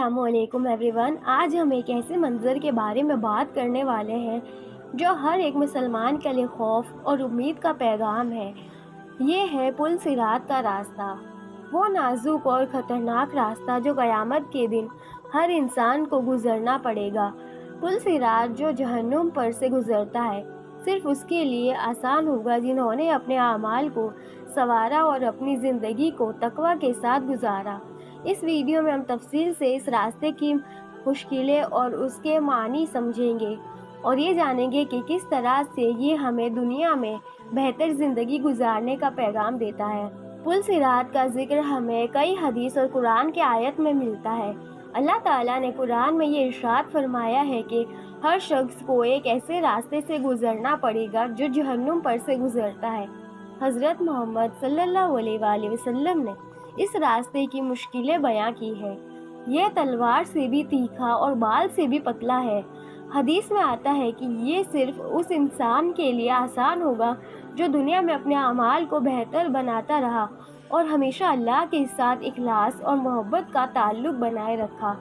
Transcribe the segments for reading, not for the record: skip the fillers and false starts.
अस्सलाम वालेकुम एवरीवन। आज हम एक ऐसे मंज़र के बारे में बात करने वाले हैं जो हर एक मुसलमान के लिए खौफ और उम्मीद का पैगाम है। ये है पुल सिरात का रास्ता, वो नाजुक और ख़तरनाक रास्ता जो क़यामत के दिन हर इंसान को गुज़रना पड़ेगा। पुल सिरात जो जहन्नुम पर से गुज़रता है, सिर्फ़ उसके लिए आसान होगा जिन्होंने अपने आमाल को संवारा और अपनी ज़िंदगी को तक़वा के साथ गुज़ारा। इस वीडियो में हम तफसील से इस रास्ते की मुश्किलें और उसके मानी समझेंगे और ये जानेंगे कि किस तरह से ये हमें दुनिया में बेहतर ज़िंदगी गुजारने का पैगाम देता है। पुल सिरात का जिक्र हमें कई हदीस और कुरान के आयत में मिलता है। अल्लाह ताला ने कुरान में ये इरशाद फरमाया है कि हर शख्स को एक ऐसे रास्ते से गुजरना पड़ेगा जो जहन्नुम पर से गुजरता है। हज़रत मोहम्मद सल्लल्लाहु अलैहि वसल्लम ने इस रास्ते की मुश्किलें बयां की है। यह तलवार से भी तीखा और बाल से भी पतला है। हदीस में आता है कि ये सिर्फ उस इंसान के लिए आसान होगा जो दुनिया में अपने अमाल को बेहतर बनाता रहा और हमेशा अल्लाह के साथ इखलास और मोहब्बत का ताल्लुक बनाए रखा।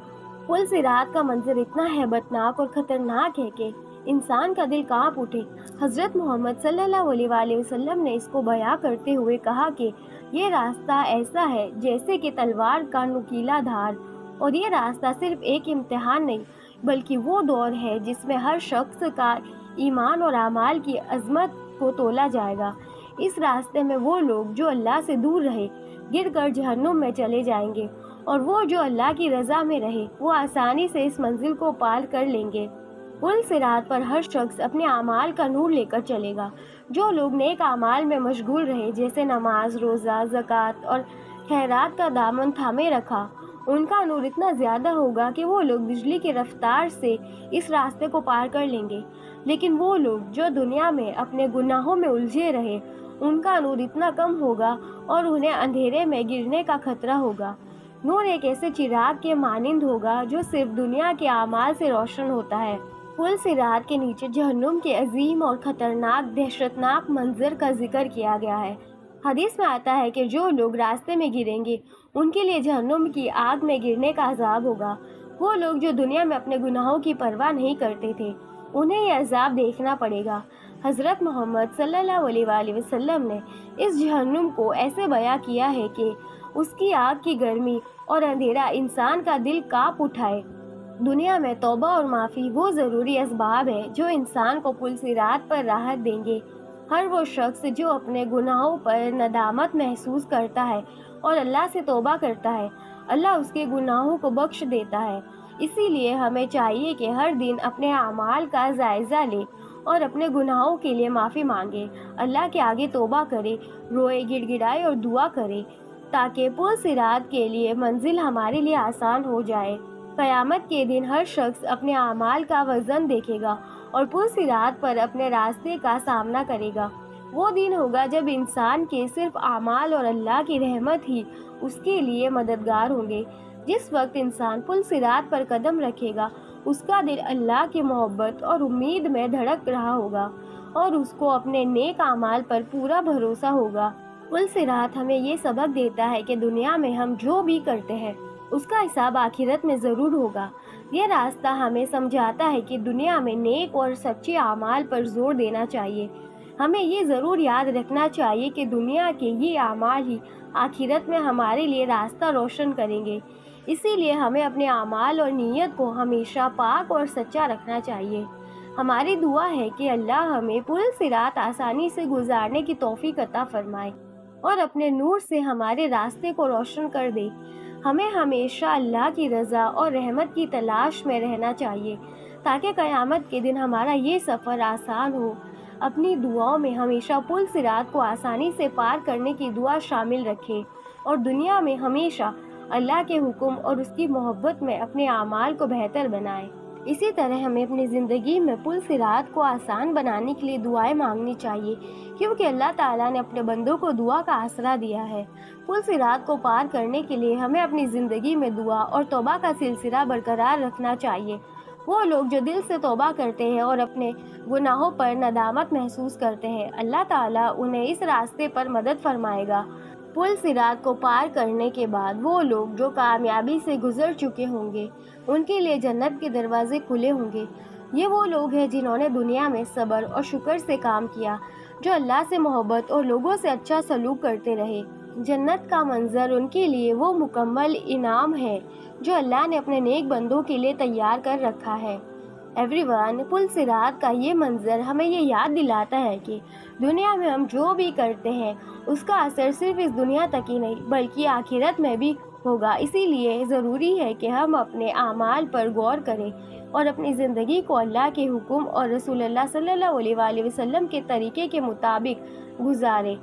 पुल सिरात का मंजर इतना हैबतनाक और ख़तरनाक है कि इंसान का दिल कांप उठे। हज़रत मोहम्मद सल्लल्लाहु अलैहि वसल्लम ने इसको बयां करते हुए कहा कि ये रास्ता ऐसा है जैसे कि तलवार का नुकीला धार, और ये रास्ता सिर्फ एक इम्तिहान नहीं बल्कि वो दौर है जिसमें हर शख्स का ईमान और आमाल की अजमत को तोला जाएगा। इस रास्ते में वो लोग जो अल्लाह से दूर रहे गिर कर जहन्नुम में चले जाएंगे, और वो जो अल्लाह की रज़ा में रहे वो आसानी से इस मंजिल को पार कर लेंगे। पुल सिरात पर हर शख्स अपने आमाल का नूर लेकर चलेगा। जो लोग नेक आमाल में मशगूल रहे, जैसे नमाज, रोज़ा, ज़कात और खैरात का दामन थामे रखा, उनका नूर इतना ज़्यादा होगा कि वो लोग बिजली की रफ्तार से इस रास्ते को पार कर लेंगे। लेकिन वो लोग जो दुनिया में अपने गुनाहों में उलझे रहे, उनका नूर इतना कम होगा और उन्हें अंधेरे में गिरने का खतरा होगा। नूर एक ऐसे चिराग के मानिंद होगा जो सिर्फ दुनिया के आमाल से रोशन होता है। पुल सिरात के नीचे जहन्नुम के अजीम और ख़तरनाक दहशतनाक मंजर का जिक्र किया गया है। हदीस में आता है कि जो लोग रास्ते में गिरेंगे उनके लिए जहन्नुम की आग में गिरने का अजाब होगा। वो लोग जो दुनिया में अपने गुनाहों की परवाह नहीं करते थे, उन्हें यह अजाब देखना पड़ेगा। हज़रत मोहम्मद सल्लल्लाहु अलैहि वसल्लम ने इस जहन्नुम को ऐसे बयां किया है कि उसकी आग की गर्मी और अंधेरा इंसान का दिल कांप उठाए। दुनिया में तौबा और माफ़ी वो ज़रूरी असबाब है जो इंसान को पुल सिरात पर राहत देंगे। हर वो शख्स जो अपने गुनाहों पर नदामत महसूस करता है और अल्लाह से तौबा करता है, अल्लाह उसके गुनाहों को बख्श देता है। इसीलिए हमें चाहिए कि हर दिन अपने आमाल का जायज़ा ले और अपने गुनाहों के लिए माफ़ी मांगे, अल्लाह के आगे तौबा करे, रोए, गिड़गिड़ाए और दुआ करे, ताकि पुल सिरात के लिए मंजिल हमारे लिए आसान हो जाए। क़यामत के दिन हर शख्स अपने आमाल का वज़न देखेगा और पुल सिरात पर अपने रास्ते का सामना करेगा। वो दिन होगा जब इंसान के सिर्फ आमाल और अल्लाह की रहमत ही उसके लिए मददगार होंगे। जिस वक्त इंसान पुल सिरात पर कदम रखेगा, उसका दिल अल्लाह की मोहब्बत और उम्मीद में धड़क रहा होगा और उसको अपने नेक आमाल पर पूरा भरोसा होगा। पुल सिरात हमें ये सबक देता है कि दुनिया में हम जो भी करते हैं उसका हिसाब आखिरत में ज़रूर होगा। यह रास्ता हमें समझाता है कि दुनिया में नेक और सच्चे आमाल पर जोर देना चाहिए। हमें ये ज़रूर याद रखना चाहिए कि दुनिया के ये आमाल ही आखिरत में हमारे लिए रास्ता रोशन करेंगे। इसीलिए हमें अपने आमाल और नीयत को हमेशा पाक और सच्चा रखना चाहिए। हमारी दुआ है कि अल्लाह हमें पुल सिरात आसानी से गुजारने की तौफीक अता फरमाए और अपने नूर से हमारे रास्ते को रोशन कर दे। हमें हमेशा अल्लाह की रज़ा और रहमत की तलाश में रहना चाहिए ताकि क़यामत के दिन हमारा ये सफ़र आसान हो। अपनी दुआओं में हमेशा पुल सिरात को आसानी से पार करने की दुआ शामिल रखें और दुनिया में हमेशा अल्लाह के हुक्म और उसकी मोहब्बत में अपने आमाल को बेहतर बनाएं। इसी तरह हमें अपनी ज़िंदगी में पुल सिरात को आसान बनाने के लिए दुआएं मांगनी चाहिए, क्योंकि अल्लाह ताला ने अपने बंदों को दुआ का आसरा दिया है। पुल सिरात को पार करने के लिए हमें अपनी ज़िंदगी में दुआ और तौबा का सिलसिला बरकरार रखना चाहिए। वो लोग जो दिल से तौबा करते हैं और अपने गुनाहों पर नदामत महसूस करते हैं, अल्लाह ताला उन्हें इस रास्ते पर मदद फरमाएगा। पुल सिरात को पार करने के बाद वो लोग जो कामयाबी से गुजर चुके होंगे उनके लिए जन्नत के दरवाजे खुले होंगे। ये वो लोग हैं जिन्होंने दुनिया में सब्र और शुक्र से काम किया, जो अल्लाह से मोहब्बत और लोगों से अच्छा सलूक करते रहे। जन्नत का मंजर उनके लिए वो मुकम्मल इनाम है जो अल्लाह ने अपने नेक बंदों के लिए तैयार कर रखा है। एवरीवन, पुल सिरात का ये मंजर हमें ये याद दिलाता है कि दुनिया में हम जो भी करते हैं उसका असर सिर्फ इस दुनिया तक ही नहीं बल्कि आखिरत में भी होगा। इसीलिए ज़रूरी है कि हम अपने आमाल पर गौर करें और अपनी ज़िंदगी को अल्लाह के हुक्म और रसूलुल्लाह सल्लल्लाहु अलैहि वसल्लम के तरीके के मुताबिक गुजारें।